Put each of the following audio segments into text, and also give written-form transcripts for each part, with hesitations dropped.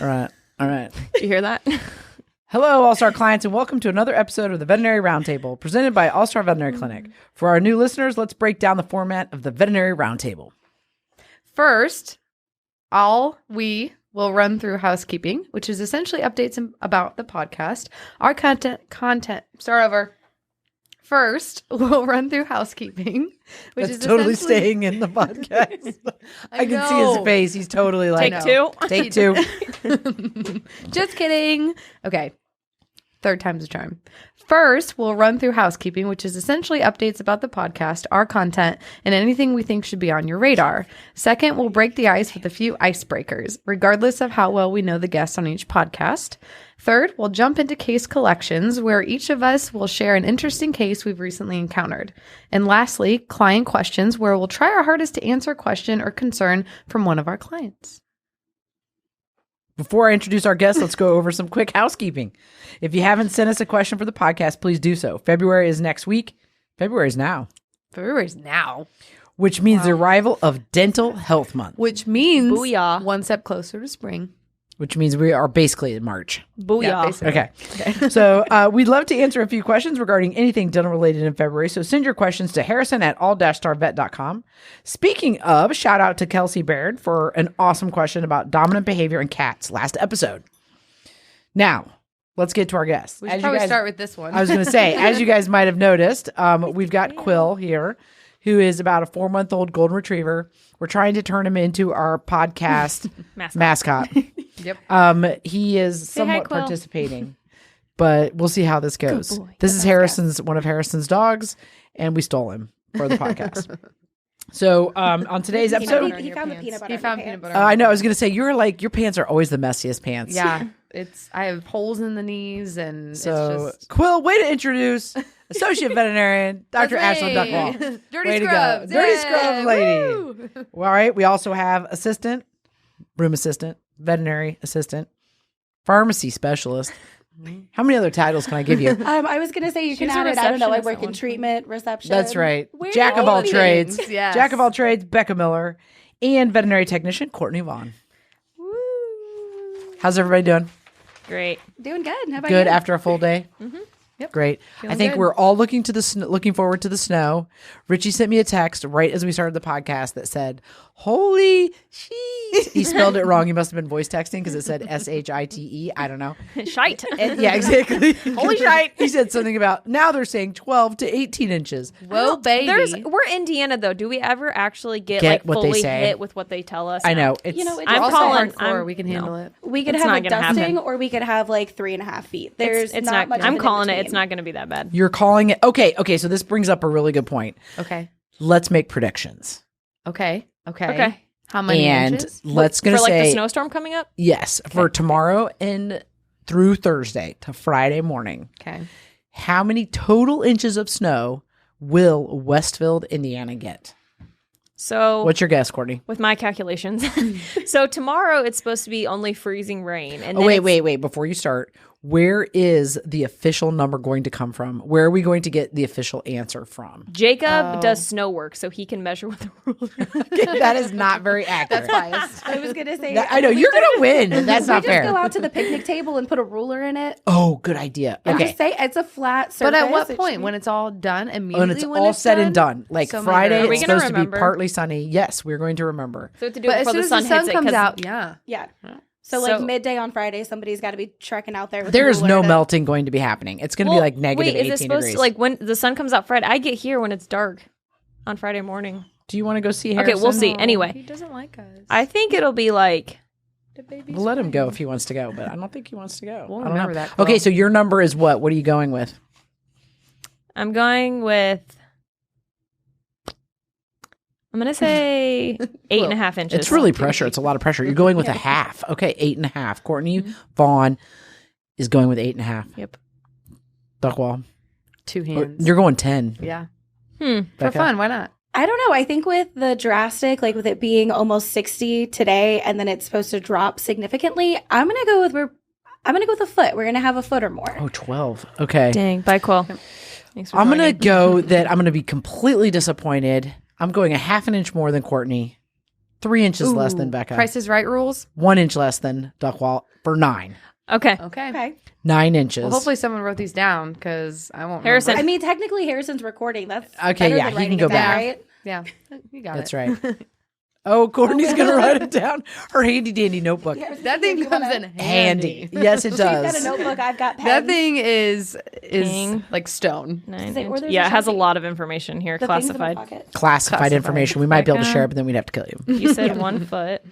All right. Did you hear that? Hello, All-Star clients, and welcome to another episode of the Veterinary Roundtable, presented by All-Star Veterinary Clinic. For our new listeners, let's break down the format of the Veterinary Roundtable. First, we will run through housekeeping, which is essentially updates about the podcast. Our content. Start over. First, we'll run through housekeeping, which That's is totally staying in the podcast. I can see his face. He's totally like, Take two. Just kidding. Okay. Third time's a charm. First, we'll run through housekeeping, which is essentially updates about the podcast, our content, and anything we think should be on your radar. Second, we'll break the ice with a few icebreakers, regardless of how well we know the guests on each podcast. Third, we'll jump into case collections, where each of us will share an interesting case we've recently encountered. And lastly, client questions, where we'll try our hardest to answer a question or concern from one of our clients. Before I introduce our guests, let's go over some quick housekeeping. If you haven't sent us a question for the podcast, please do so. February is next week. February is now. Which means the arrival of Dental Health Month. Which means Booyah. one step closer to spring. Which means we are basically in March. Booyah. Okay. So we'd love to answer a few questions regarding anything dental related in February. So send your questions to harrison@all-starvet.com. Speaking of, shout out to Kelsey Baird for an awesome question about dominant behavior in cats last episode. Now, let's get to our guests. We should probably start with this one. I was going to say, as you guys might have noticed, we've got Quill here, who is about a 4-month-old golden retriever. We're trying to turn him into our podcast mascot. Yep. He is somewhat Quill. participating, but we'll see how this goes. This is one of Harrison's dogs, and we stole him for the podcast. So on today's episode, He found the peanut butter. peanut butter. I know I was going to say your pants are always the messiest pants. Yeah, I have holes in the knees, and So it's just Quill, way to introduce Associate Veterinarian Dr. Ashley Duckwall. Dirty Way to go. scrubs, Dirty yay, scrubs lady. woo! Well, all right. We also have assistant, room assistant, veterinary assistant, pharmacy specialist. How many other titles can I give you? I was going to say you can She's a add it. I don't know. I receptionist work at in one treatment, reception. That's right. Where Jack do of all things? trades. Yes. Jack of all trades, Becca Miller, and veterinary technician Courtney Vaughn. How's everybody doing? Great. Doing good. How about Good you? after a full day? Yep. Great. I think good. we're all looking forward to the snow. Richie sent me a text right as we started the podcast that said, holy shit. He spelled it wrong. He must have been voice texting because it said S-H-I-T-E. I don't know. Shite. Yeah, exactly. Holy shite. He said something about now they're saying 12 to 18 inches. Whoa, baby. We're Indiana though. Do we ever actually get Get like what they fully say. hit with what they tell us? I know. No. It's, You know, it's I'm also calling. hardcore. We can handle it. We could It's have not a gonna happen. dusting, or we could have like 3.5 feet. There's It's not much. I'm of an calling it. in-between. It's not going to be that bad. you're calling it. Okay. So this brings up a really good point. Okay. Let's make predictions. Okay. Okay. How many And inches? let's going For to like the say, snowstorm coming up. yes, for tomorrow and through Thursday to Friday morning. Okay. How many total inches of snow will Westfield, Indiana get? So What's your guess, Courtney? with my calculations, so tomorrow it's supposed to be only freezing rain. And Oh, then wait. Before you start, where is the official number going to come from? Where are we going to get the official answer from? Jacob does snow work, so he can measure with a ruler. That is not very accurate. Biased. I was gonna say. I know you're going to win. That's not we just go fair. out to the picnic table and put a ruler in it. Oh, good idea. And Okay. just say it's a flat surface. But at what It point? should When be- it's all done? When Immediately it's when all it's said and done, like So Friday, maybe- Are we it's gonna supposed to be remember? partly sunny. Yes, we're going to remember. So we have to do But it as before soon the as sun the sun hits it. comes 'cause out, yeah. Yeah. So like So- midday on Friday, somebody's got to be trekking out there. With There a is ruler no to- melting going to be happening. It's going to be like negative wait, 18 is it supposed degrees. to like when the sun comes out Friday? I get here when it's dark on Friday morning. Do you want to go see Harrison? Okay, we'll see. He Anyway, doesn't like us. I think it'll be like We'll let him go if he wants to go, but I don't think he wants to go. We'll I don't remember know. that, Okay, Quill. so your number is what? What are you going with? I'm going with. I'm gonna say 8.5 inches. It's really pressure. It's a lot of pressure. You're going with a half. Okay, 8.5. Courtney Vaughn is going with 8.5. Yep. Duckwall, 2 hands. you're going 10. Yeah. Hmm. For Becca? fun. Why not? I don't know. I think with the drastic, like with it being almost 60 today, and then it's supposed to drop significantly, I'm gonna go with a foot. We're gonna have a foot or more. Oh, 12. Okay. Dang. Bye, Quill. Thanks for I'm going to joining. go that I'm going to be completely disappointed. I'm going a half an inch more than Courtney. 3 inches less than Becca. Price is Right rules. 1 inch less than Duckwall for 9. Okay. Okay. 9 inches. Well, hopefully someone wrote these down because I won't. Harrison. I mean, technically, Harrison's recording. That's Okay, better yeah, than he writing can go it down, back. right? Yeah, you got That's it. right. Oh, Courtney's going to write it down. Her handy dandy notebook. That thing comes in handy. Yes, it She's got a does. notebook. I've got pens. That thing is Dang. like stone. 9 Say, or inch- there's Yeah, a it has a Sharpie. lot of information here, The things in the classified. pocket. Classified information. We might be able to Becca. share it, but then we'd have to kill you. You said 1 foot.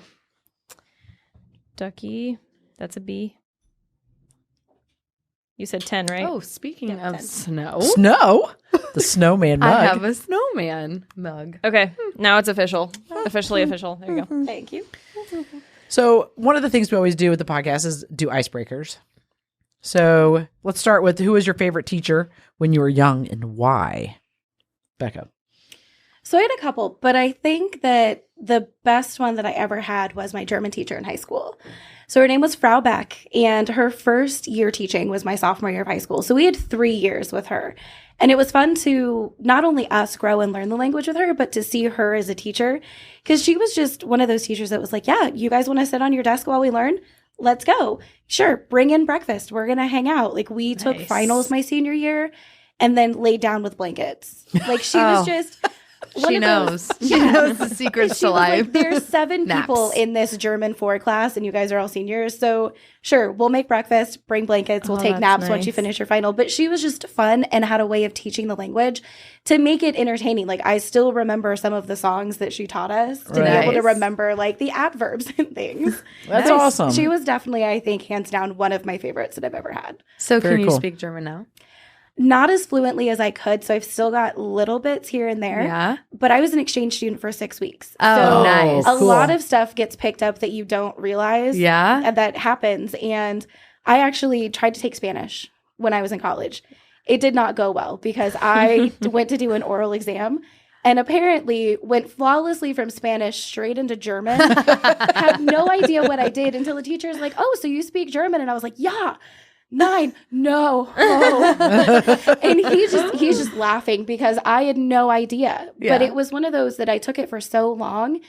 Ducky, that's a B. You said 10, right? Oh, speaking of 10. snow, Snow? The snowman mug. I have a snowman mug. Okay, now it's official. Officially official. There you go. Thank you. So one of the things we always do with the podcast is do icebreakers. So let's start with, who was your favorite teacher when you were young and why? Becca. So I had a couple, but I think that the best one that I ever had was my German teacher in high school. So her name was Frau Beck, and her first year teaching was my sophomore year of high school. So we had 3 years with her. And it was fun to not only us grow and learn the language with her, but to see her as a teacher. Because she was just one of those teachers that was like, yeah, you guys want to sit on your desk while we learn? Let's go. Sure, bring in breakfast. We're going to hang out. Like, we took Nice. finals my senior year and then laid down with blankets. Like, she was just... one She of knows. those- She knows the secrets she to was life. like, there's 7 Naps. people in this German 4 class, and you guys are all seniors. So sure, we'll make breakfast, bring blankets, we'll Oh, take that's naps once you nice. finish your final. But she was just fun and had a way of teaching the language to make it entertaining. Like, I still remember some of the songs that she taught us to be able to Nice. remember like the adverbs and things. That's So awesome. She was definitely, I think, hands down one of my favorites that I've ever had. So Very can you cool. speak German now? Not as fluently as I could, so I've still got little bits here and there. Yeah. But I was an exchange student for 6 weeks. Oh, so nice. a Cool. lot of stuff gets picked up that you don't realize. Yeah. And that happens. And I actually tried to take Spanish when I was in college. It did not go well because I went to do an oral exam and apparently went flawlessly from Spanish straight into German. Had no idea what I did until the teacher was like, oh, so you speak German? And I was like, yeah. 9, no. Oh. And he's just laughing because I had no idea. Yeah. But it was one of those that I took it for so long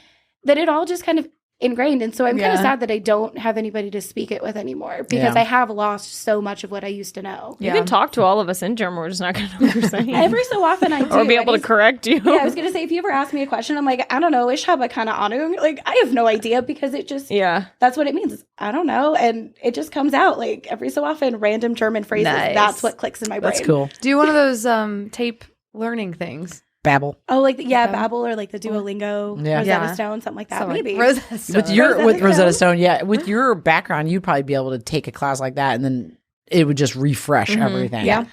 that it all just kind of ingrained. And so I'm kind of Yeah. sad that I don't have anybody to speak it with anymore because Yeah. I have lost so much of what I used to know. You can talk to all of us in German. We're just not going to know what you're saying. Every so often I do. or be I able to just- correct you. Yeah, I was going to say, if you ever ask me a question, I'm like, I don't know, ich habe keine Ahnung. Like, I have no idea because it just, Yeah. that's what it means. I don't know. And it just comes out like every so often, random German phrases. Nice. That's what clicks in my brain. That's cool. Do one of those tape learning things. Babble. Oh, like, yeah, Okay. Babbel or like the Duolingo, Yeah. Rosetta Yeah. Stone, something like that. So, like, Maybe. Rosetta Stone. With your Rosetta with Rosetta Stone. Stone, yeah. With your background, you'd probably be able to take a class like that, and then it would just refresh everything. Yeah.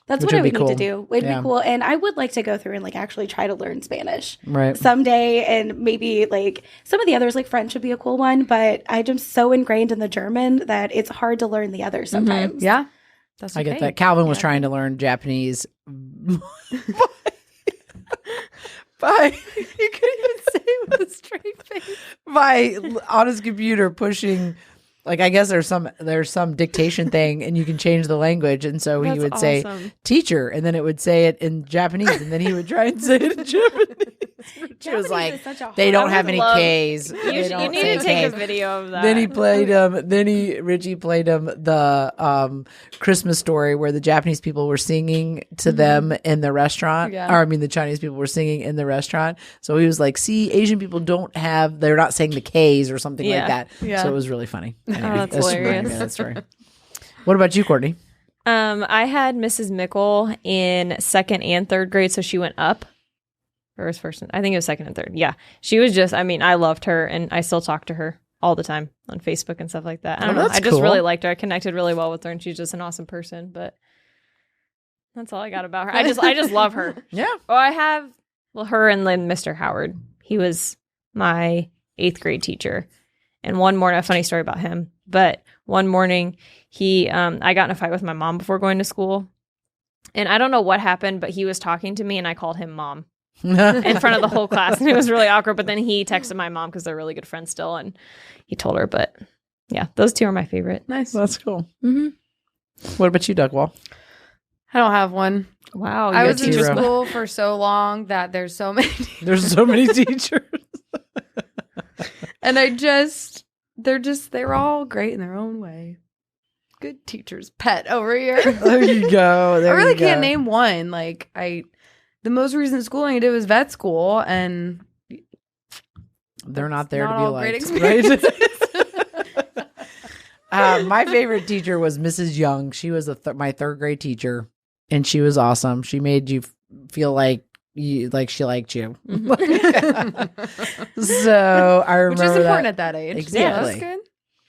That's Which what I would would be need to cool. do. It'd Yeah. be cool. And I would like to go through and like actually try to learn Spanish Right. someday. And maybe like some of the others, like French would be a cool one. But I'm just so ingrained in the German that it's hard to learn the others sometimes. Yeah. That's I get okay. that. Calvin was trying to learn Japanese. by You couldn't even say it with a straight face. by on his computer pushing, like, I guess there's some dictation thing and you can change the language, and so he That's would say awesome. teacher, and then it would say it in Japanese, and then he would try and say it in Japanese. She was Japanese like, is such a they hard- don't I have would any love- K's. You, They you don't need say to take K's. a video of that. Then he played Richie played him the Christmas story where the Japanese people were singing to them in the restaurant. Yeah. Or I mean the Chinese people were singing in the restaurant. So he was like, see, Asian people they're not saying the K's or something like Yeah. that. Yeah. So it was really funny. Anyway, that's just hilarious. reminded me of that story. What about you, Courtney? I had Mrs. Mickle in 2nd and 3rd grade, so she went up. Or was first? I think it was 2nd and 3rd. Yeah, she was just. I mean, I loved her, and I still talk to her all the time on Facebook and stuff like that. I don't know. that's I just cool. really liked her. I connected really well with her, and she's just an awesome person. But that's all I got about her. I just love her. Yeah. Oh, I have her and then Mr. Howard. He was my 8th grade teacher. And one morning, a funny story about him, but one morning I got in a fight with my mom before going to school. And I don't know what happened, but he was talking to me and I called him mom in front of the whole class. And it was really awkward. But then he texted my mom because they're really good friends still. And he told her, but yeah, those 2 are my favorite. Nice. That's cool. Mm-hmm. What about you, Doug Wall? I don't have one. Wow. I you was got in zero. school for so long that there's so many. There's so many teachers. And they're all great in their own way. Good teacher's pet over here. There you go. I really can't name one. Like the most recent schooling I did was vet school, and they're not there not to be all liked. great experiences. My favorite teacher was Mrs. Young. She was my third grade teacher, and she was awesome. She made you feel like she liked you. So I remember Which is important that. at that age. Exactly. Yeah, that's good.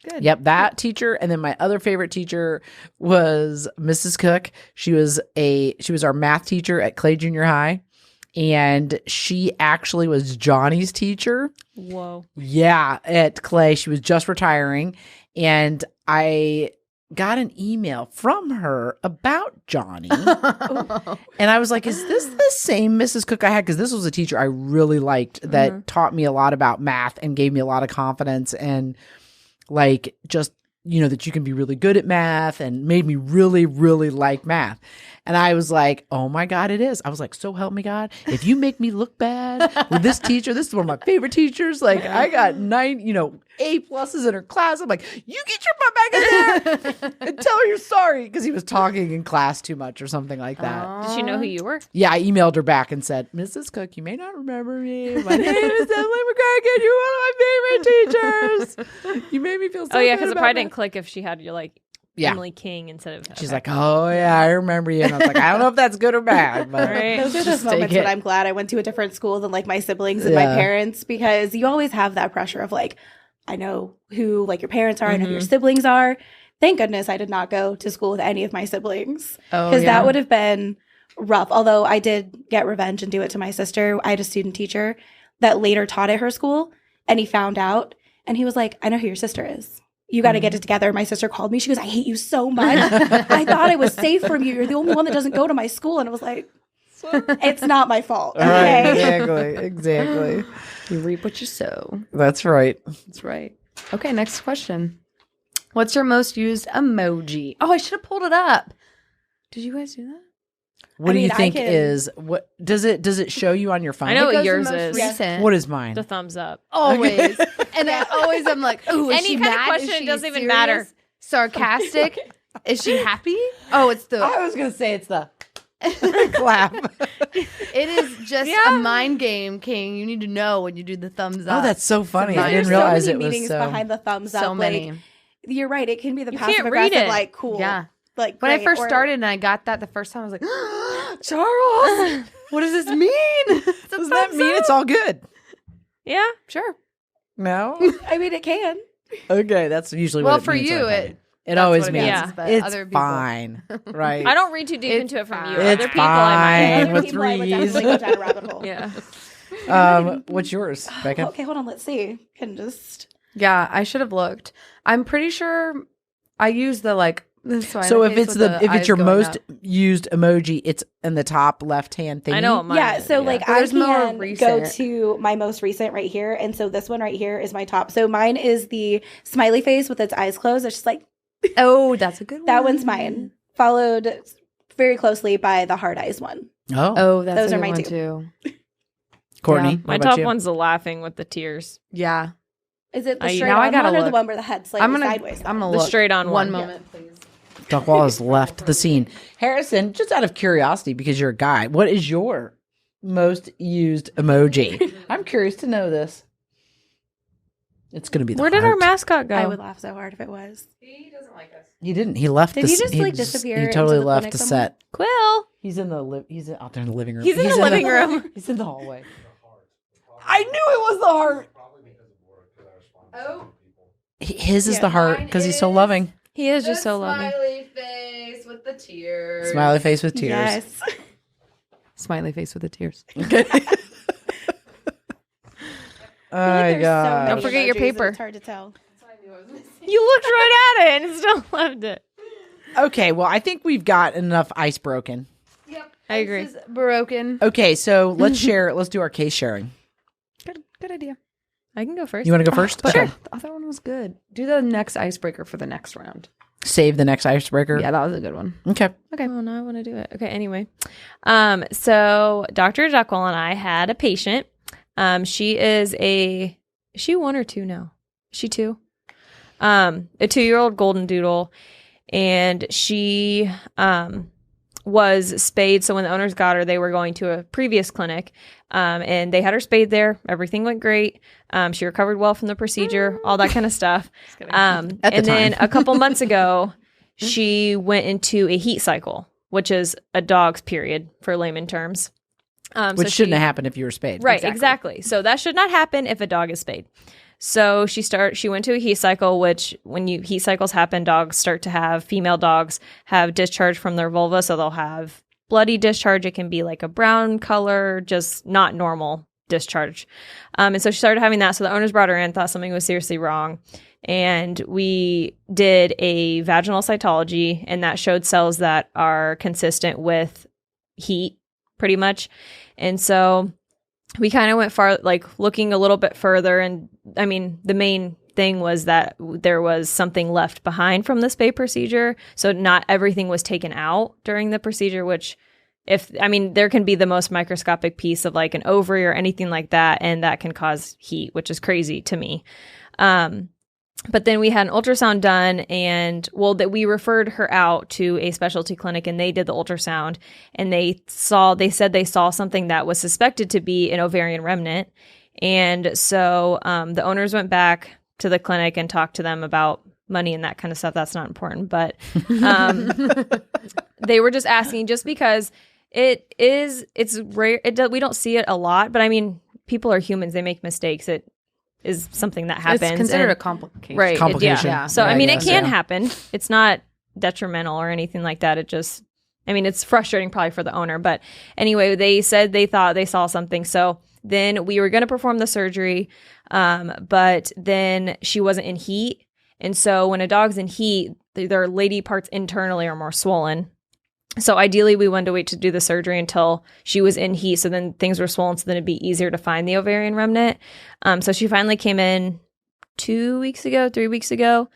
Good. Yep, that teacher. And then my other favorite teacher was Mrs. Cook. She was our math teacher at Clay Junior High, and she actually was Johnny's teacher. Whoa. Yeah, at Clay. She was just retiring, and I got an email from her about Johnny. And I was like, is this the same Mrs. Cook I had? Because this was a teacher I really liked that taught me a lot about math and gave me a lot of confidence and like just, that you can be really good at math and made me really, really like math. And I was like, oh my God, it is. I was like, so help me God. If you make me look bad with this teacher, this is one of my favorite teachers. Like I got 9, A+ in her class. I'm like, you get your butt back in there and tell her you're sorry. Because he was talking in class too much or something like that. Did she know who you were? Yeah, I emailed her back and said, Mrs. Cook, you may not remember me. My name is Emily McCracken. You're one of my favorite teachers. You made me feel so Oh, yeah, good because it about probably math." didn't click if she had you like Yeah. Emily King instead of. She's okay. like, oh, yeah, I remember you. And I was like, I don't know if that's good or bad. But Right. Those are just those moments take when it. I'm glad I went to a different school than like my siblings and my Yeah. parents, because you always have that pressure of like, I know who like your parents are, I know who your Mm-hmm. siblings are. Thank goodness I did not go to school with any of my siblings, Oh, because yeah. that would have been rough. Although I did get revenge and do it to my sister. I had a student teacher that later taught at her school, and he found out and he was like, I know who your sister is. You got to get it together. My sister called me. She goes, I hate you so much. I thought I was safe from you. You're the only one that doesn't go to my school. And I was like, it's not my fault. Right, Okay. exactly. You reap what you sow. That's right. That's right. Okay, next question. What's your most used emoji? Oh, I should have pulled it up. Did you guys do that? What I do you mean, I think can- is what does it show you on your phone? I know It what goes yours the most is. recent. What is mine? The thumbs up. Always. And I always am like, oh, is Any she kind of mad? question, Is it she doesn't even serious? matter. Sarcastic? Is she happy? Oh, it's the I was gonna say it's the clap. it is just Yeah. a mind game, King. You need to know when you do the thumbs Oh, up. that's so funny. I There's didn't realize so it many was meanings so. behind the thumbs so up. many. Like, you're right. It can be the You passive can't read aggressive, it. like cool. Yeah. Like When I great, first or- started and I got that the first time, I was like, Charles, what does this mean? Does that mean it's all good? Yeah. Sure. No. I mean, it can. Okay, that's usually Well, what it for means, you, I it think. It always what it means means, but it's other people- fine, right? I don't read too deep It's into it from you. fine. Other It's people, I fine. Other with people, I would threes. definitely go down a rabbit hole. might. Yeah. What's yours, Becca? Okay, hold on. Let's see. Can just. Yeah, I should have looked. I'm pretty sure I use the like. So if it's if it's your most used emoji, it's in the top left hand thing. I know what mine Yeah, is, so like But I there's more can go recent. to my most recent right here, and so this one right here is my top. So mine is the smiley face with its eyes closed. It's just like Oh, that's a good one. that one's mine, followed very closely by the hard eyes one. Oh, Oh, that's Those a are good mine one too. too. Courtney, Yeah. what My about top you? one's the laughing with the tears. Yeah. Is it the I- straight now I on gotta one or the look. one where the head slightly I'm gonna sideways? I'm gonna The look. straight on one one. moment, please. Duck Wall has left the scene. Harrison, just out of curiosity, because you're a guy, what is your most used emoji? I'm curious to know this. It's gonna be the Where did our heart. mascot go? I would laugh so hard if it was. He didn't. He left. Did the he s- just, like, just- disappear He into totally the left clinic the somewhere? set. Quill. He's out there in the living room. He's in the living room. He's in the hallway. I knew it was the heart. Oh, His is Yeah. the heart because he's so loving. He is just so loving. Smiley face with the tears. Smiley face with tears. Yes. Smiley face with the tears. Okay. Oh my god. Don't forget your paper. It's hard to tell. You looked right at it and still left it. Okay, well, I think we've got enough ice broken. Yep. I agree. This is broken. Okay, so let's share. Let's do our case sharing. Good idea. I can go first. You want to go first? But Okay. the other one was good. Do the next icebreaker for the next round. Save the next icebreaker. Yeah, that was a good one. Okay. Okay. Oh, no, I want to do it. Okay. Anyway, so Dr. Duckwell and I had a patient. She is a is she 1 or 2 now? Is she 2? A 2-year-old golden doodle. And she was spayed. So when the owners got her, they were going to a previous clinic, and they had her spayed there. Everything went great. She recovered well from the procedure, all that kind of stuff. Then a couple months ago, she went into a heat cycle, which is a dog's period for layman terms. Which shouldn't have happened if you were spayed. Right, exactly. So that should not happen if a dog is spayed. So she went to a heat cycle, which when heat cycles happen, female dogs have discharge from their vulva. So they'll have bloody discharge. It can be like a brown color, just not normal discharge. And so she started having that. So the owners brought her in, thought something was seriously wrong. And we did a vaginal cytology, and that showed cells that are consistent with heat pretty much. And so we kind of went far, like looking a little bit further. And I mean, the main thing was that there was something left behind from the spay procedure. So not everything was taken out during the procedure, which there can be the most microscopic piece of like an ovary or anything like that. And that can cause heat, which is crazy to me. But then we had an ultrasound done, and we referred her out to a specialty clinic, and they did the ultrasound, and they said they saw something that was suspected to be an ovarian remnant. And so the owners went back to the clinic and talked to them about money and that kind of stuff. That's not important, but they were just asking, just because it's rare. We don't see it a lot, but I mean, people are humans. They make mistakes. It is something that happens. It's considered a complication. Right. Complication. Yeah. So, I mean, it can happen. It's not detrimental or anything like that. It just, it's frustrating probably for the owner. But anyway, they said they thought they saw something. So then we were going to perform the surgery, but then she wasn't in heat. And so when a dog's in heat, their lady parts internally are more swollen. So ideally, we wanted to wait to do the surgery until she was in heat. So then things were swollen. So then it'd be easier to find the ovarian remnant. So she finally came in 3 weeks ago,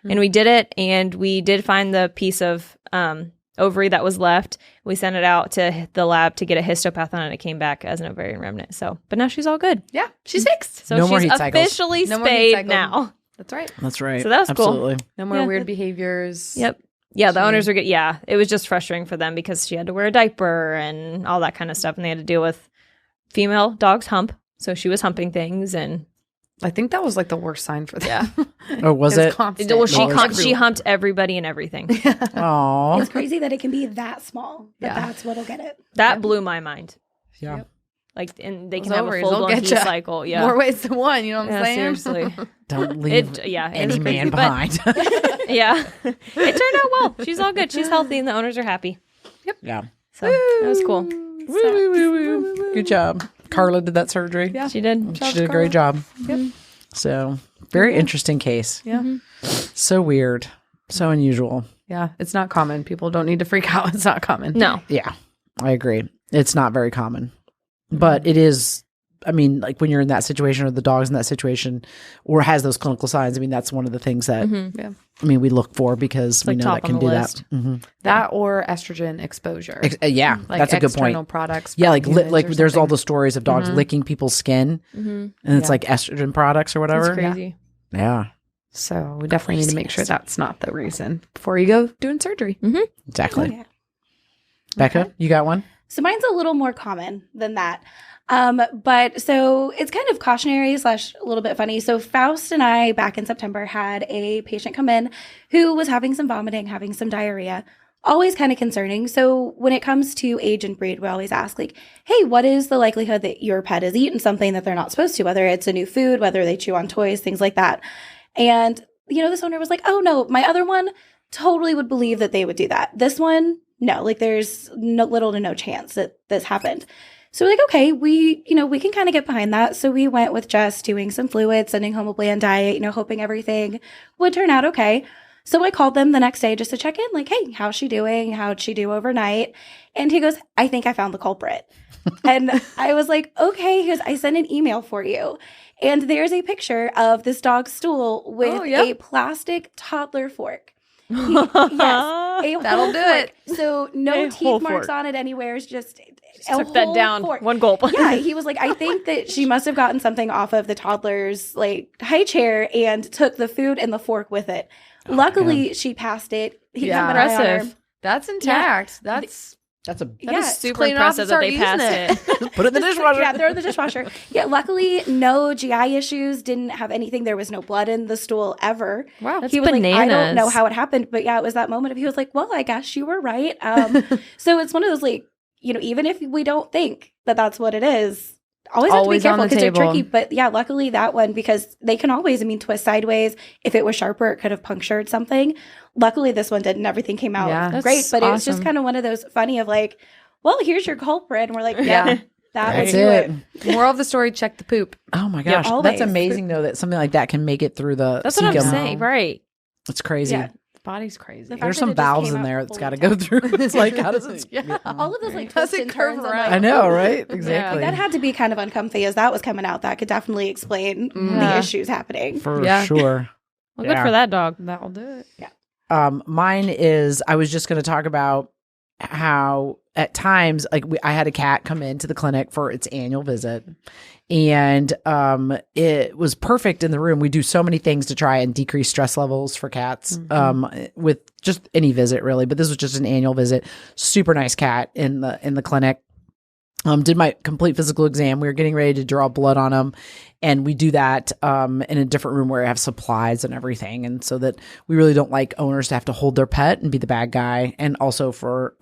and we did it. And we did find the piece of ovary that was left. We sent it out to the lab to get a histopath on it. And it came back as an ovarian remnant. But now she's all good. Yeah, she's fixed. So No more she's heat cycles. officially No more heat spayed cycle. now. That's right. That's right. So that was cool. Absolutely. No more Yeah. weird behaviors. Yep. Yeah, the owners were good. Yeah, it was just frustrating for them because she had to wear a diaper and all that kind of stuff, and they had to deal with female dogs hump. So she was humping things, and I think that was like the worst sign for them. Oh, was it? Constant. well, Like, she humped everybody and everything. Aw. It's crazy that it can be that small, but that's what'll get it. That blew my mind. Yeah. Yep. Like, and they Those can have a ovaries, full they'll blown get heat ya. cycle. Yeah, More ways than one, you know what I'm saying? seriously. Don't leave It's any crazy, man but- behind. Yeah, it turned out well. She's all good. She's healthy, and the owners are happy. Yeah. So that was cool. Good job. Carla did that surgery. Yeah. She did. She did a great job. Yep. So, very interesting case. Yeah. So weird. So unusual. Yeah. It's not common. People don't need to freak out. It's not common. No. Yeah, I agree. It's not very common, but it is. I mean, like when you're in that situation or the dog's in that situation or has those clinical signs, I mean, that's one of the things that, Yeah. I mean, we look for because we like know top that can on the do list. that. Mhm. That or estrogen exposure. Yeah, Like that's a good external point. products. Yeah, from like humans like or there's all something. the stories of dogs licking people's skin, and it's Yeah. like estrogen products or whatever. That's crazy. Yeah, So we definitely need to make sure that's not the reason before you go doing surgery. exactly. Oh, yeah. Becca, you got one? So mine's a little more common than that. But so it's kind of cautionary / a little bit funny. So Faust and I back in September had a patient come in who was having some vomiting, having some diarrhea, always kind of concerning. So when it comes to age and breed, we always ask like, hey, what is the likelihood that your pet has eaten something that they're not supposed to, whether it's a new food, whether they chew on toys, things like that. And, this owner was like, oh no, my other one totally would believe that they would do that. This one, no, like there's little to no chance that this happened. So we're like, okay, we can kind of get behind that. So we went with just doing some fluids, sending home a bland diet, hoping everything would turn out okay. So I called them the next day just to check in, like, hey, how's she doing? How'd she do overnight? And he goes, I think I found the culprit. And I was like, okay. He goes, I sent an email for you. And there's a picture of this dog's stool with a plastic toddler fork. Yes. A That'll whole do fork. So no A whole teeth marks fork. on it anywhere. It's just Took that down. fork. One gulp. Yeah, he was like, I think that she must have gotten something off of the toddler's like high chair and took the food and the fork with it. Luckily, she passed it. He Yeah. kept an eye on her. Impressive. That's intact. That's That's a That is super clean it off impressive and that they start passed using it. put it in the dishwasher. Yeah, throw it in the dishwasher. Yeah, luckily, no GI issues. Didn't have anything. There was no blood in the stool ever. wow. That's He was like, I don't know bananas. how it happened, but yeah, it was that moment of he was like, well, I guess you were right. So it's one of those like, even if we don't think that that's what it is, always have to be Always on careful the because they're table. tricky. But yeah, luckily that one, because they can always, twist sideways. If it was sharper, it could have punctured something. Luckily, this one didn't. Everything came out Yeah. That's great. But it was just awesome. kind of one of those funny of like, well, here's your culprit. And we're like, Yeah. that That's would do it. it. Moral of the story: check the poop. Oh my gosh, always. that's amazing though that something like that can make it through the. That's what I'm cecum. saying, right? It's crazy. Yeah. The body's crazy. The fact There's that some it just valves came in out there that's fully got to go through. It's like, how does it? Yeah. All of those like Does twists it and curve turns. I'm around? like, I know, oh. right? Exactly. That had to be kind of uncomfy as that was coming out. That could definitely explain the Yeah. issues happening. For Yeah. sure. Well, Yeah. good for that dog. That'll do it. Mine is, I was just going to talk about how at times, like I had a cat come into the clinic for its annual visit, and it was perfect in the room. We do so many things to try and decrease stress levels for cats with just any visit really, but this was just an annual visit. Super nice cat in the clinic. Did my complete physical exam. We were getting ready to draw blood on him, and we do that in a different room where I have supplies and everything, and so that we really don't like owners to have to hold their pet and be the bad guy, and also for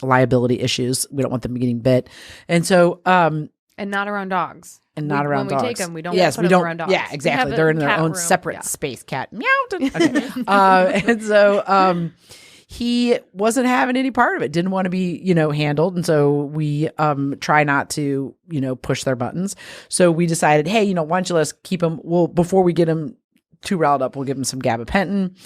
liability issues, we don't want them getting bit, and so And not around dogs. and not around when dogs. we take them, we don't Yes, put we them don't. around dogs. Yeah, exactly. have They're a in their cat own room. separate Yeah. space. Cat meowed. Okay. And so he wasn't having any part of it. Didn't want to be, handled. And so we try not to, push their buttons. So we decided, hey, why don't you let's keep him? Well, before we get him too riled up, we'll give him some gabapentin.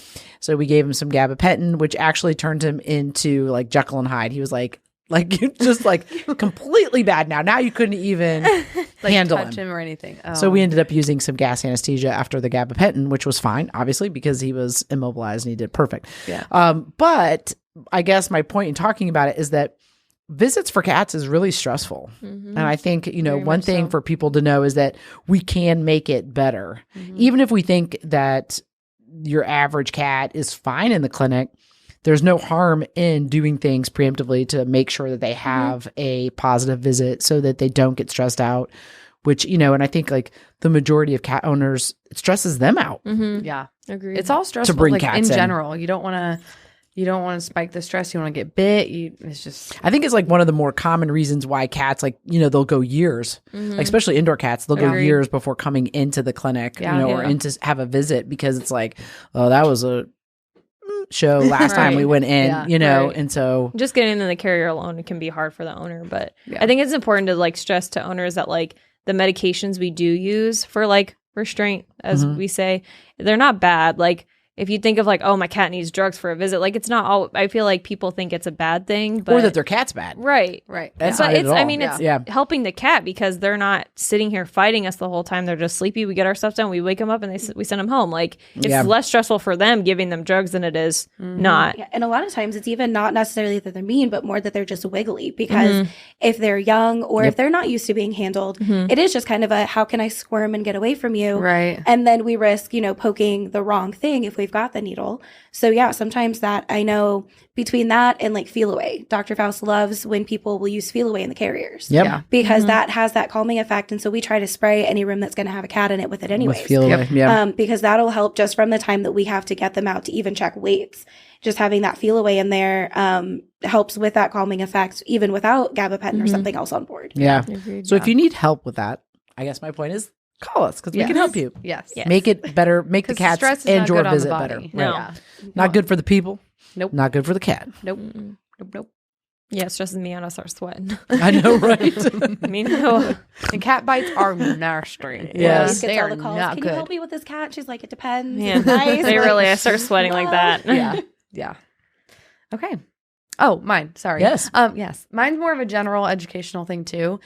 So we gave him some gabapentin, which actually turned him into like Jekyll and Hyde. He was like just like completely bad now. Now you couldn't even handle touch him. him or anything. Oh. So we ended up using some gas anesthesia after the gabapentin, which was fine, obviously, because he was immobilized and he did perfect. Yeah. But I guess my point in talking about it is that visits for cats is really stressful. Mm-hmm. And I think, Very one much thing so. for people to know is that we can make it better. Mm-hmm. Even if we think that your average cat is fine in the clinic, there's no harm in doing things preemptively to make sure that they have a positive visit so that they don't get stressed out, which, and I think like the majority of cat owners, it stresses them out. Mm-hmm. Yeah. Agreed. It's all stressful. bring like, cats in in. general. You don't want to spike the stress. You want to get bit. It's just I think it's like one of the more common reasons why cats, like, they'll go years, like, especially indoor cats, they'll go Agreed. years before coming into the clinic, Yeah. or Yeah. into have a visit because it's like, oh, that was a show last time we Right. went in, Yeah. Right. and so just getting in the carrier alone can be hard for the owner, but Yeah. I think it's important to like stress to owners that like the medications we do use for like restraint, as we say, they're not bad. Like if you think of like, oh, my cat needs drugs for a visit, like it's not all, I feel like people think it's a bad thing, but or that their cat's bad. right. right. That's But not it it's, at all. I mean, it's Yeah. helping the cat because they're not sitting here fighting us the whole time. They're just sleepy. We get our stuff done. We wake them up and we send them home. Like it's Yeah. less stressful for them giving them drugs than it is not. Yeah, and a lot of times it's even not necessarily that they're mean, but more that they're just wiggly because if they're young or if they're not used to being handled, it is just kind of a how can I squirm and get away from you? Right. And then we risk, poking the wrong thing if we've got the needle. So yeah, sometimes that I know between that and like feel away. Dr. Faust loves when people will use feel away in the carriers. Yep. Yeah. Because that has that calming effect. And so we try to spray any room that's going to have a cat in it with it With anyways. feel away. Yeah. Because that'll help just from the time that we have to get them out to even check weights. Just having that feel away in there helps with that calming effect, even without gabapentin or something else on board. Yeah. Agreed. So if you need help with that, I guess my point is call us because we Yes. can help you. Yes. Yeah. Make it better. Make the 'Cause cats stress is and not your good on the visit body. better. No. Yeah. Not good for the people. Nope. Not good for the cat. Nope. Mm-mm. Nope. Nope. Yeah, it stresses me out. I start sweating. I know, right? I mean, no. And cat bites are nasty. Yeah. Elise They gets all are the calls. not Can good. you help me with this cat? She's like, it depends. Man, It's nice. they Like, really, I start sweating like that. Yeah. Yeah. Okay. Oh, mine. Sorry. Yes. Yes. Mine's more of a general educational thing too.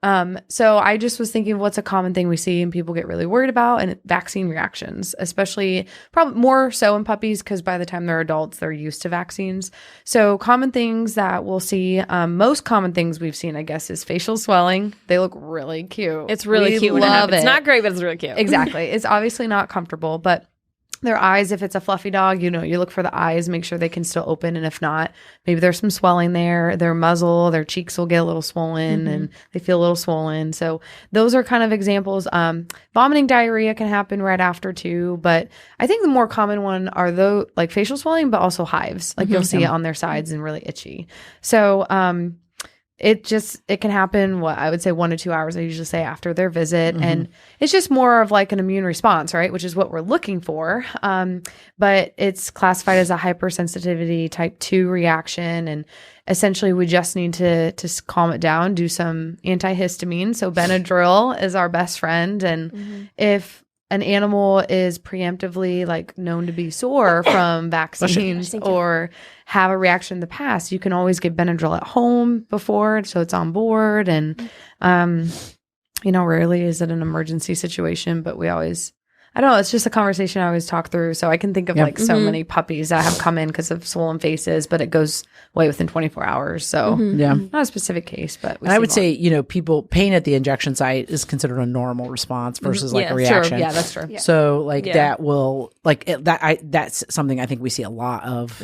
So I just was thinking, what's a common thing we see and people get really worried about, and vaccine reactions, especially probably more so in puppies because by the time they're adults, they're used to vaccines. So common things that we'll see, most common things we've seen, I guess, is facial swelling. They look really cute. It's really We cute when it love happens. It's not great, but it's really cute. Exactly. It's obviously not comfortable, but their eyes, if it's a fluffy dog, you look for the eyes, make sure they can still open. And if not, maybe there's some swelling there. Their muzzle, their cheeks will get a little swollen and they feel a little swollen. So those are kind of examples. Vomiting, diarrhea can happen right after too. But I think the more common one are like facial swelling, but also hives. Like you'll see it on their sides and really itchy. So, it can happen, I would say 1 to 2 hours, I usually say, after their visit. And it's just more of like an immune response, right? Which is what we're looking for. But it's classified as a hypersensitivity type 2 reaction. And essentially we just need to calm it down, do some antihistamine. So Benadryl is our best friend. And if an animal is preemptively like known to be sore from vaccines or have a reaction in the past, you can always get Benadryl at home before, so it's on board. And rarely is it an emergency situation, but we always, I don't know, it's just a conversation I always talk through. So I can think of like so many puppies that have come in because of swollen faces, but it goes away within 24 hours. So not a specific case, but I would say, people, pain at the injection site is considered a normal response versus like a reaction. True. Yeah, that's true. Yeah. So that will that's something I think we see a lot of.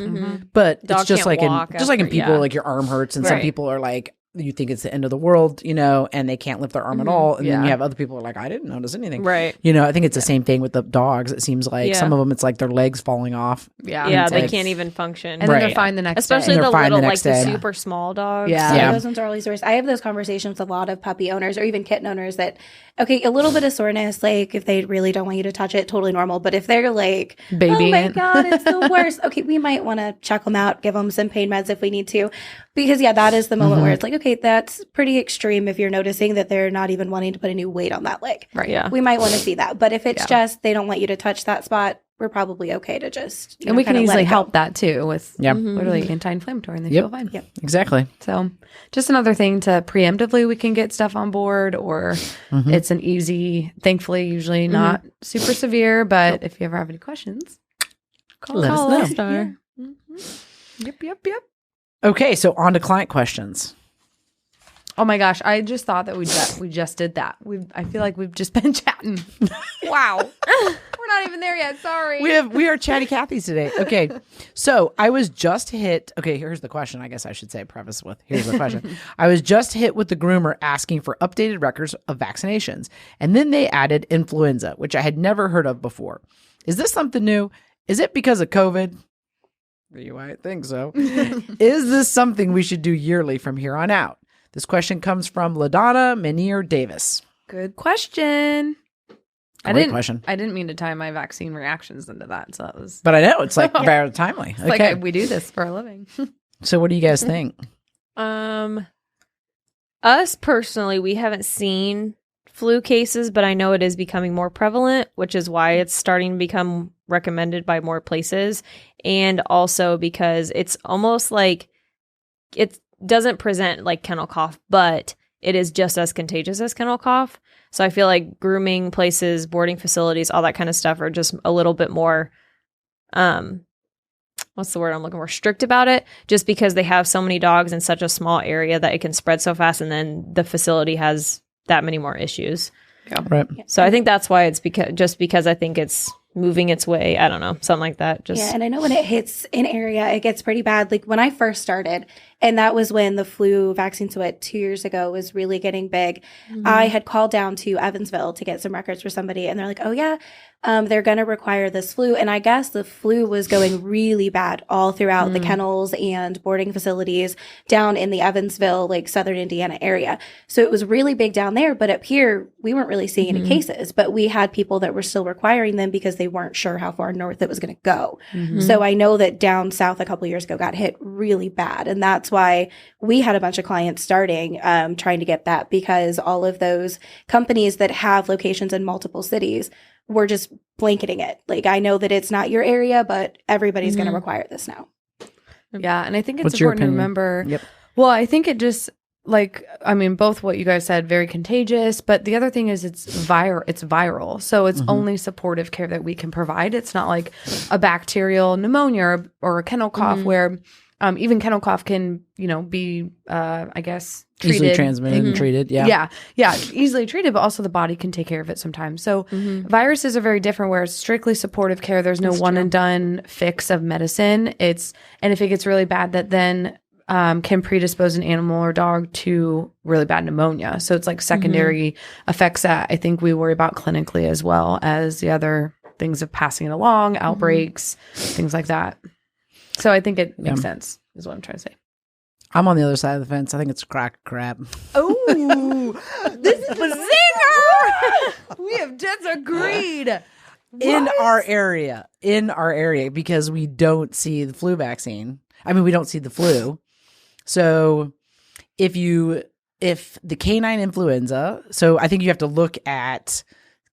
But Dog it's just can't like walk in people, after- like your arm hurts and some Right. people are like, you think it's the end of the world, and they can't lift their arm at all. And then you have other people who are like, I didn't notice anything. Right. I think it's the same thing with the dogs. It seems like some of them, it's like their legs falling off. Yeah, they like- can't even function. And then they're fine the next Especially day. And the they're fine the little, like next the day. super small dogs. Yeah. Those ones are always worse. I have those conversations with a lot of puppy owners or even kitten owners that, okay, a little bit of soreness, like if they really don't want you to touch it, totally normal. But if they're like, Babying oh my it. God, it's the worst. Okay, we might want to check them out, give them some pain meds if we need to. Because that is the moment where it's like, okay, that's pretty extreme if you're noticing that they're not even wanting to put a new weight on that leg. Right. Yeah. We might want to see that. But if it's just they don't want you to touch that spot, we're probably okay to just And we can kinda let easily it go. help that too with Yep. literally anti-inflammatory, and they Yep. feel fine. Yep. Exactly. So just another thing to preemptively we can get stuff on board, or it's an easy, thankfully usually not super severe, but if you ever have any questions, Let us call know. Star. Yep. Okay, so on to client questions. Oh my gosh, I just thought that we just did that. I feel like we've just been chatting. Wow. We're not even there yet. Sorry. We are chatty Cathy's today. Okay. So I was just hit. Okay, here's the question. I guess I should say preface with here's the question. I was just hit with the groomer asking for updated records of vaccinations. And then they added influenza, which I had never heard of before. Is this something new? Is it because of COVID? You might think so. Is this something we should do yearly from here on out? This question comes from Ladonna Manier Davis. Good question. Great question. I didn't mean to tie my vaccine reactions into that. So that was But I know it's like very timely. Okay. like we do this for a living. So what do you guys think? Us personally, we haven't seen flu cases, but I know it is becoming more prevalent, which is why it's starting to become recommended by more places. And also because it's almost like it doesn't present like kennel cough, but it is just as contagious as kennel cough. So I feel like grooming places, boarding facilities, all that kind of stuff are just a little bit more, what's the word I'm looking for? Strict about it, just because they have so many dogs in such a small area that it can spread so fast. And then the facility has that many more issues. Right. So I think that's why it's because I think it's moving its way. I don't know, something like that. Just Yeah, and I know when it hits an area, it gets pretty bad. Like when I first started, and that was when the flu vaccine, so 2 years ago, was really getting big. I had called down to Evansville to get some records for somebody, and they're like, oh yeah, they're going to require this flu. And I guess the flu was going really bad all throughout the kennels and boarding facilities down in the Evansville, like Southern Indiana area. So it was really big down there, but up here, we weren't really seeing any cases, but we had people that were still requiring them because they weren't sure how far north it was going to go. So I know that down south a couple years ago got hit really bad. And that's why we had a bunch of clients starting, trying to get that, because all of those companies that have locations in multiple cities were just blanketing it. Like, I know that it's not your area, but everybody's going to require this now. Yeah, and I think it's What's your important to opinion? remember. Yep. Well, I think it just both what you guys said, very contagious, but the other thing is it's viral. So it's only supportive care that we can provide. It's not like a bacterial pneumonia or a kennel cough where even kennel cough can, be, I guess, treated. Easily transmitted and treated. Yeah. Yeah. Easily treated, but also the body can take care of it sometimes. So viruses are very different where it's strictly supportive care. There's no one and done fix of medicine. And if it gets really bad, that then can predispose an animal or dog to really bad pneumonia. So it's like secondary effects that I think we worry about clinically as well as the other things of passing it along, outbreaks, things like that. So I think it makes sense is what I'm trying to say. I'm on the other side of the fence. I think it's crack crap. Oh, this is the zinger! We have disagreed. In our area, because we don't see the flu vaccine. I mean, we don't see the flu. So if the canine influenza, so I think you have to look at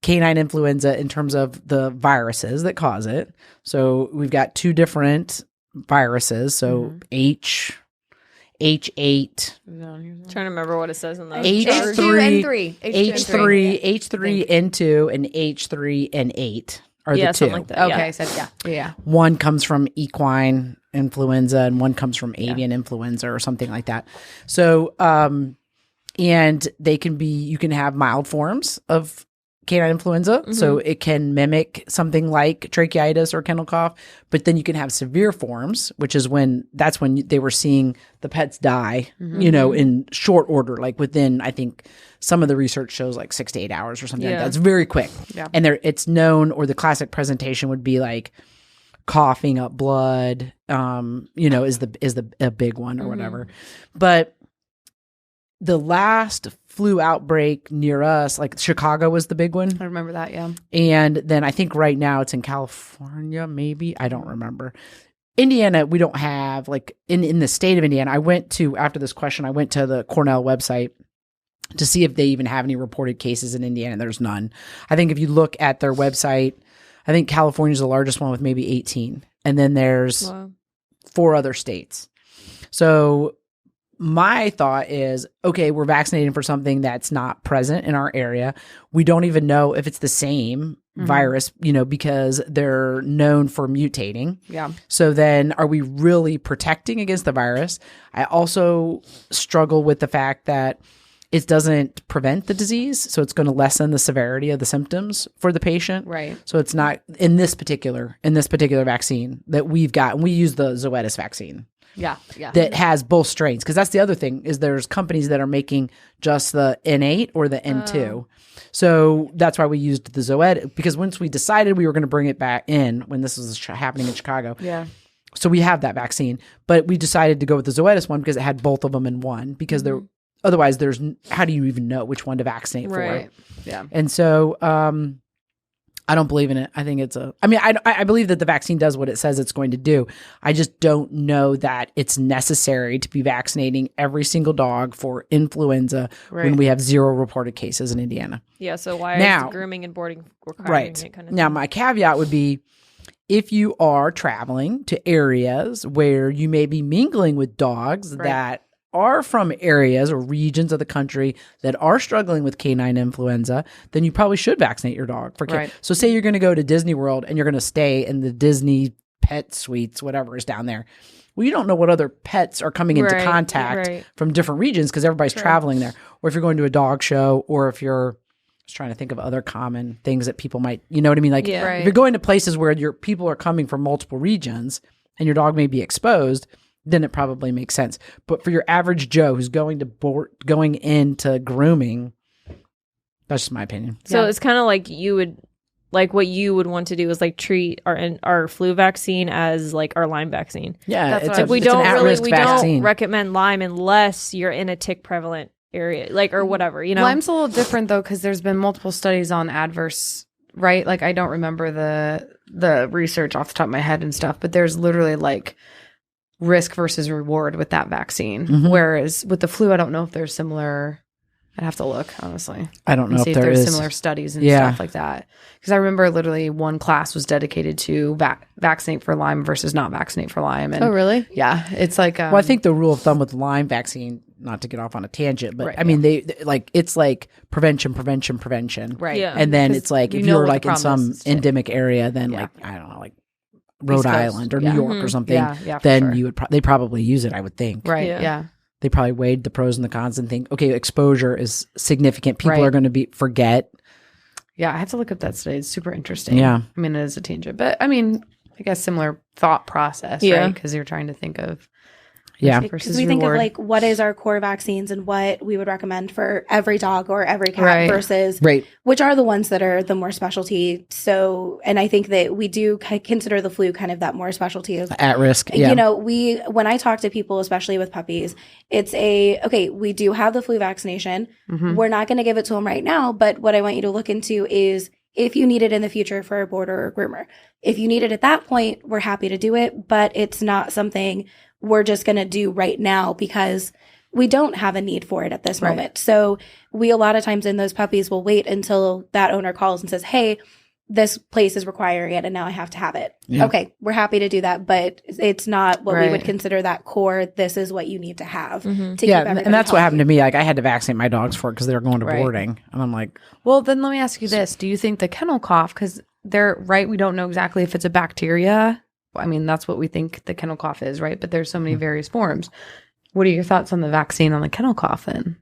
canine influenza in terms of the viruses that cause it. So we've got 2 different viruses. So H8. Trying to remember what it says in the H3N3, H3N2, and H3N8 are the 2. Something like that. Okay, I said yeah. One comes from equine influenza and one comes from avian influenza or something like that. So, and you can have mild forms of canine influenza. So it can mimic something like tracheitis or kennel cough, but then you can have severe forms, which is when they were seeing the pets die, in short order, like within, I think some of the research shows like 6 to 8 hours or something like that. It's very quick. Yeah. And it's known, or the classic presentation would be like coughing up blood, is a big one or whatever. But the last flu outbreak near us, like Chicago was the big one. I remember that, yeah. And then I think right now it's in California, maybe. I don't remember. Indiana, we don't have, like in the state of Indiana. After this question, I went to the Cornell website to see if they even have any reported cases in Indiana. There's none. I think if you look at their website, I think California's the largest one with maybe 18. And then there's 4 other states. So my thought is, okay, we're vaccinating for something that's not present in our area. We don't even know if it's the same virus, because they're known for mutating. Yeah. So then are we really protecting against the virus? I also struggle with the fact that it doesn't prevent the disease. So it's going to lessen the severity of the symptoms for the patient. Right. So it's not in this particular vaccine that we've got. And we use the Zoetis vaccine. Yeah. That has both strains. Because that's the other thing, is there's companies that are making just the N8 or the N2. So that's why we used the Zoetis, because once we decided we were going to bring it back in when this was happening in Chicago. Yeah. So we have that vaccine, but we decided to go with the Zoetis one because it had both of them in one, because otherwise how do you even know which one to vaccinate for? Yeah. And so, I don't believe in it. I think I believe that the vaccine does what it says it's going to do. I just don't know that it's necessary to be vaccinating every single dog for influenza when we have 0 reported cases in Indiana. Yeah, so why is the grooming and boarding requiring it kind of thing? Now, my caveat would be, if you are traveling to areas where you may be mingling with dogs that are from areas or regions of the country that are struggling with canine influenza, then you probably should vaccinate your dog for canine. So say you're going to go to Disney World and you're going to stay in the Disney pet suites, whatever is down there. Well, you don't know what other pets are coming into contact from different regions because everybody's traveling there. Or if you're going to a dog show, or if you're just trying to think of other common things that people might, you know what I mean? Like if you're going to places where your people are coming from multiple regions and your dog may be exposed, then it probably makes sense. But for your average Joe who's going into grooming, that's just my opinion. So it's kind of like what you would want to do is like treat our flu vaccine as like our Lyme vaccine. Yeah, we don't recommend Lyme unless you're in a tick prevalent area, like, or whatever, Lyme's a little different though, because there's been multiple studies on adverse, right? Like, I don't remember the research off the top of my head and stuff, but there's literally like risk versus reward with that vaccine. Whereas with the flu, I don't know if there's similar. I'd have to look, honestly. I don't know if there's similar studies and stuff like that. Because I remember literally one class was dedicated to vaccinate for Lyme versus not vaccinate for Lyme. And oh, really? Yeah. It's like... well, I think the rule of thumb with Lyme vaccine, not to get off on a tangent, but Right, I mean, they like, it's like prevention. Right. Yeah. And then Because it's like, you if know you're what the like in problem some is, too. endemic area, then Yeah. like, I don't know, like Rhode Coast. Island or Yeah. New York or something, Yeah, for then sure. you would, they'd probably use it, I would think. Right. Yeah. Yeah. They probably weighed the pros and the cons and think, okay, exposure is significant. People Right. are going to forget. Yeah. I have to look up that study. It's super interesting. Yeah. I mean, it is a tangent, but I mean, I guess similar thought process, Yeah. right? Because you're trying to think of Yeah. versus Because we think of reward. like what is our core vaccines and what we would recommend for every dog or every cat Right. versus Right. which are the ones that are the more specialty. So, and I think that we do consider the flu kind of that more specialty of, At risk. Yeah. you know, when I talk to people, especially with puppies, it's okay, we do have the flu vaccination. Mhm. We're not going to give it to them right now. But what I want you to look into is if you need it in the future for a boarder or groomer. If you need it at that point, we're happy to do it, but it's not something we're just going to do right now because we don't have a need for it at this Right. moment. So we, a lot of times in those puppies, will wait until that owner calls and says, hey, this place is requiring it and now I have to have it. Yeah. Okay, we're happy to do that, but it's not what we would Right. consider that core. This is what you need to have Mhm. to Yeah. keep everybody And that's what healthy. happened to me. Like, I had to vaccinate my dogs for it because they were going to Right. boarding. And I'm like, Well, then let me ask you this. Do you think the kennel cough, because they're right, we don't know exactly if it's a bacteria. I mean, that's what we think the kennel cough is, right? But there's so many various forms. What are your thoughts on the vaccine on the kennel cough then?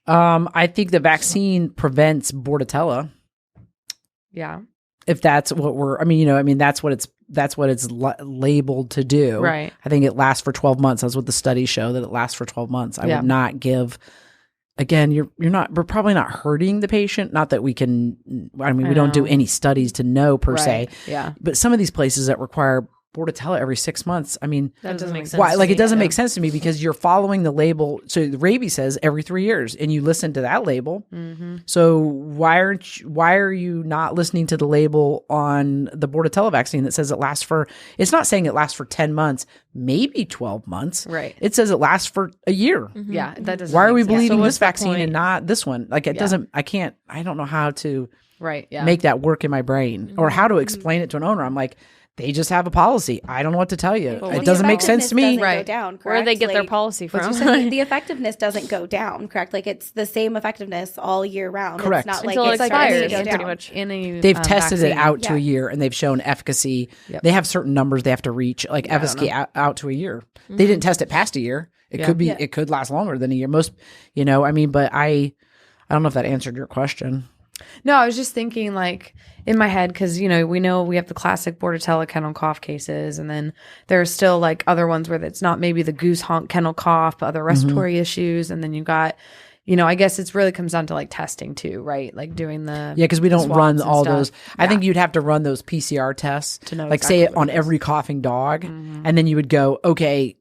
I think the vaccine prevents Bordetella. Yeah. If that's what that's what it's labeled to do. Right. I think it lasts for 12 months. That's what the studies show, that it lasts for 12 months. I Yeah. would not give, again, we're probably not hurting the patient. Not that we can, I mean, I we don't do know. any studies to know per se, Right. Yeah. but some of these places that require Bordetella every 6 months, I mean, That doesn't make sense. why? to Like, me. it doesn't yeah. make sense to me because you're following the label. So the rabies says every 3 years, and you listen to that label. Mm-hmm. So why are you not listening to the label on the Bordetella vaccine that says it lasts for? It's not saying it lasts for 10 months, maybe 12 months. Right. It says it lasts for a year. Mhm. Yeah. That doesn't. Why are make we sense. believing So this what's the vaccine point? and not this one? Like, it Yeah. doesn't. I don't know how to Right. Yeah. make that work in my brain or how to explain it to an owner. I'm like, they just have a policy. I don't know what to tell you. Well, It the doesn't make sense to me. Doesn't go Right. down, Where do they correct? get their Like, policy from? the effectiveness doesn't go down, correct? Like it's the same effectiveness all year round. Correct. It's not like Until it it's starting to expires, go pretty down. much. Any, They've tested it vaccine. out to a Yeah. year and they've shown efficacy. Yep. They have certain numbers they have to reach, like Yeah, I don't efficacy know. out to a year. They didn't test it past a year. It Yeah. could be. Yeah. It could last longer than a year. Most, I mean, but I don't know if that answered your question. No, I was just thinking like in my head because we know we have the classic Bordetella kennel cough cases, and then there's still like other ones where it's not maybe the goose honk kennel cough, but other respiratory issues, and then you got, I guess it's really comes down to like testing too, right? Like doing the Yeah, because we don't swabs run and all stuff. those. I think you'd have to run those PCR tests To know like say exactly it what on it is. every coughing dog, Mhm. and then you would go, okay,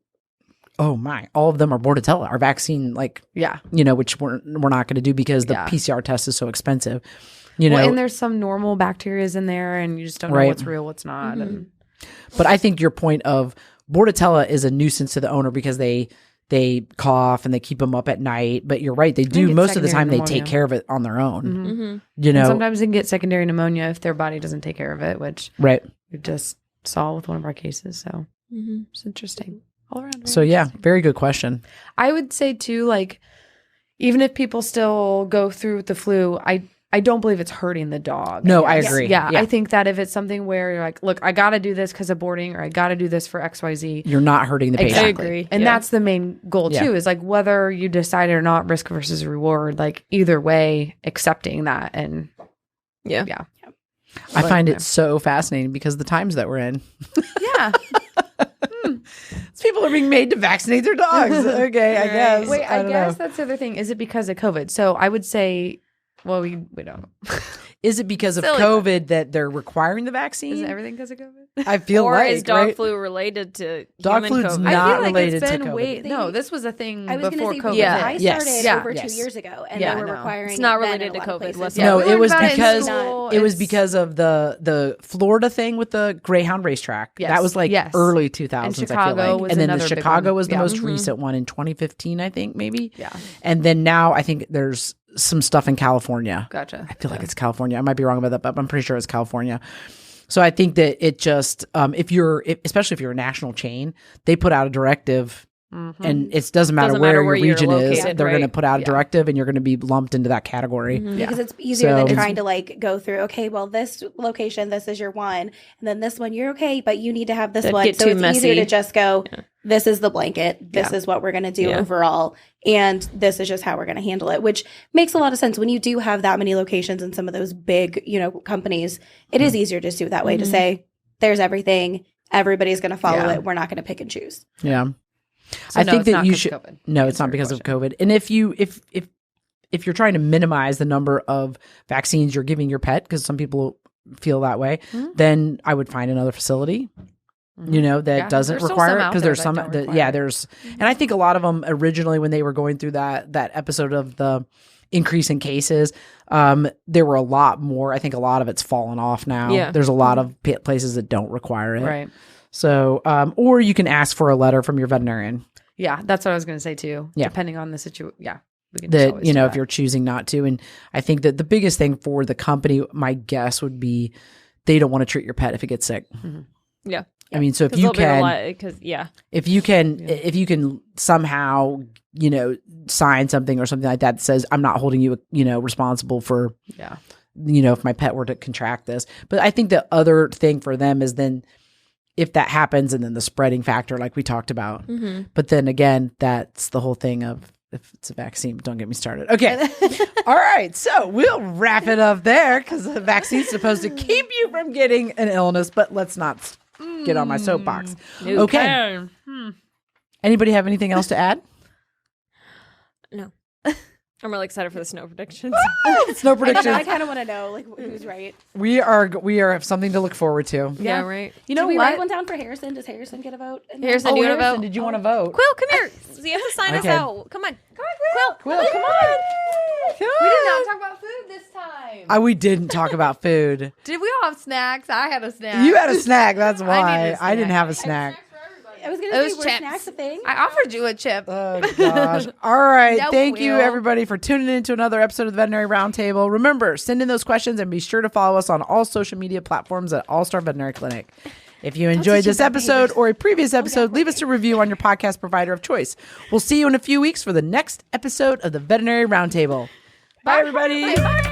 oh my, all of them are Bordetella. Our vaccine, like Yeah. which we're not going to do because the Yeah. PCR test is so expensive. Well, and there's some normal bacterias in there, and you just don't know Right. what's real, what's not. And But I think your point of Bordetella is a nuisance to the owner because they cough and they keep them up at night. But you're right, they do get most of the secondary time. They pneumonia. take care of it on their own. Mhm. Mhm. And sometimes they can get secondary pneumonia if their body doesn't take care of it, which right? we just saw with one of our cases. So Mhm. it's interesting all around. very So yeah, interesting. very good question. I would say too, like even if people still go through with the flu, I don't believe it's hurting the dog. No, I Yes. agree. Yeah, I think that if it's something where you're like, look, I got to do this because of boarding, or I got to do this for XYZ. You're not hurting the patient. I Exactly. agree, And yeah. that's the main goal Yeah. too, is like whether you decide or not, risk versus reward, like either way, accepting that. And Yeah. yeah. I But, find yeah. it so fascinating because the times that we're in, Yeah. people are being made to vaccinate their dogs. Okay, I Right. guess. Wait, I don't guess know. that's the other thing. Is it because of COVID? So I would say, well, we don't know. Is it because of Silly COVID that they're requiring the vaccine? Is it everything because of COVID? I feel Or like is dog right? flu related to Dog human flu's COVID? not I feel like related it's to been COVID. no, this was a thing I was before going to say, COVID. Yeah. I Yes. started Yeah. over 2 Yes. years ago, and Yeah, they were I know. requiring It's not then related in a to lot of COVID places. whatsoever. No, we it learned was about in because school. it was It's- because of the Florida thing with the Greyhound racetrack. Yes. That was like Yes. early 2000s. And I feel Chicago like. was And then the another big Chicago one. was the Yeah. most Mhm. recent one in 2015, I think, maybe. Yeah. And then now I think there's some stuff in California. Gotcha. I feel like it's California. I might be wrong about that, but I'm pretty sure it's California. So I think that it just, especially if you're a national chain, they put out a directive And it doesn't matter Doesn't where matter your where you're region is. located, They're going to right? put out a directive and you're going to be lumped into that category. Because it's easier So- than trying to like go through, okay, well, this location, this is your one. And then this one, you're okay, but you need to have this That'd one. get So too it's messy. easier to just go, this is the blanket. This is what we're going to do overall. And this is just how we're going to handle it, which makes a lot of sense. When you do have that many locations in some of those big, companies, it is easier to do it that way to say, there's everything. Everybody's going to follow it. We're not going to pick and choose. Yeah. So I no, think it's that not you 'cause of should. COVID. No, it's not Answer because your of COVID. And if you're trying to minimize the number of vaccines you're giving your pet, because some people feel that way, then I would find another facility. That doesn't There's still require some it out because there there's that some. don't That, require yeah, it. there's, and I think a lot of them originally when they were going through that episode of the increase in cases, there were a lot more. I think a lot of it's fallen off now. Yeah. There's a lot of places that don't require it. Right. So, or you can ask for a letter from your veterinarian Yeah, that's what I was going to say too. Yeah. Depending on the situation. Yeah. We can just that, always do if that. you're choosing not to. And I think that the biggest thing for the company, my guess would be they don't want to treat your pet if it gets sick. Yeah. I mean, so if Because you they'll be can, because if you can somehow, sign something or something like that says, I'm not holding you, responsible for, Yeah. if my pet were to contract this. But I think the other thing for them is then if that happens and then the spreading factor, like we talked about. But then again, that's the whole thing of if it's a vaccine, don't get me started. Okay. All right. So we'll wrap it up there because the vaccine's supposed to keep you from getting an illness, but let's not get on my soapbox. Okay. Anybody have anything else to add? No. I'm really excited for the snow predictions. Snow I predictions. kind of want to know like who's right. We are have something to look forward to. Yeah, right. You Did know we what? write one down for Harrison? Does Harrison get a vote? Harrison, do you want to Harrison, vote? did you want to vote? Quill, come here. You have to sign us Okay. out. Come on. Quill, come on. We did not talk about food this time. We didn't talk about food. Did we all have snacks? I had a snack. You had a snack. That's I why needed a I didn't snack. have a snack. I was going It to was say, were chips. snacks a thing? I offered you a chip. Oh, gosh. All right. No, Thank you, Will. everybody, for tuning in to another episode of the Veterinary Roundtable. Remember, send in those questions and be sure to follow us on all social media platforms at All Star Veterinary Clinic. If you enjoyed this episode or a previous episode, leave us a review on your podcast provider of choice. We'll see you in a few weeks for the next episode of the Veterinary Roundtable. Bye, everybody. Bye.